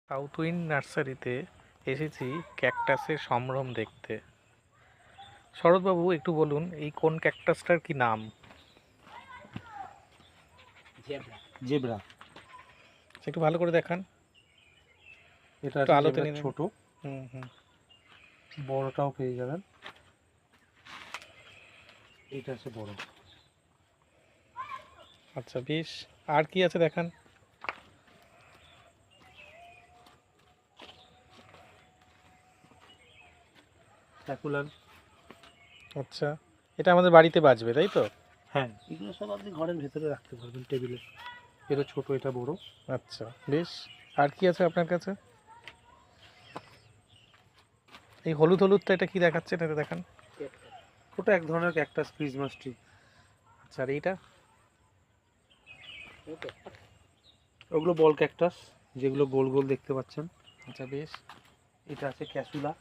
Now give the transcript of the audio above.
South wind নার্সারিতে এসেছি ক্যাকটাসের সম্ভ্রম দেখতে। শরৎবাবু, একটু বলুন এই কোন ক্যাকটাসটার কি নাম? জেব্রা। একটু ভালো করে দেখান। এটা একটু আছে আলোতে জেব্রা নিন। ছোট, হুম হুম। বড়টাও পেয়ে যাবেন। এটা আছে বড়। আচ্ছা, বেশ। আর কি আছে দেখান। স্যাকুলার। আচ্ছা, এটা আমাদের বাড়িতে বাজবে, তাই তো? হ্যাঁ, এগুলো সব আপনি ঘরের ভেতরে রাখতে পারবেন টেবিলে। এটা ছোট, এটা বড়। আচ্ছা, বেশ। আর কি আছে আপনার কাছে? এই হলুদ হলুদটা এটা কি দেখাচ্ছেন, এটা দেখান। ওটা এক ধরনের ক্যাকটাস, ক্রিসমাস ট্রি। আচ্ছা, আর এইটা? ওগুলো বল ক্যাকটাস, যেগুলো গোল গোল দেখতে পাচ্ছেন। আচ্ছা, বেশ। এটা আছে ক্যাসুলা।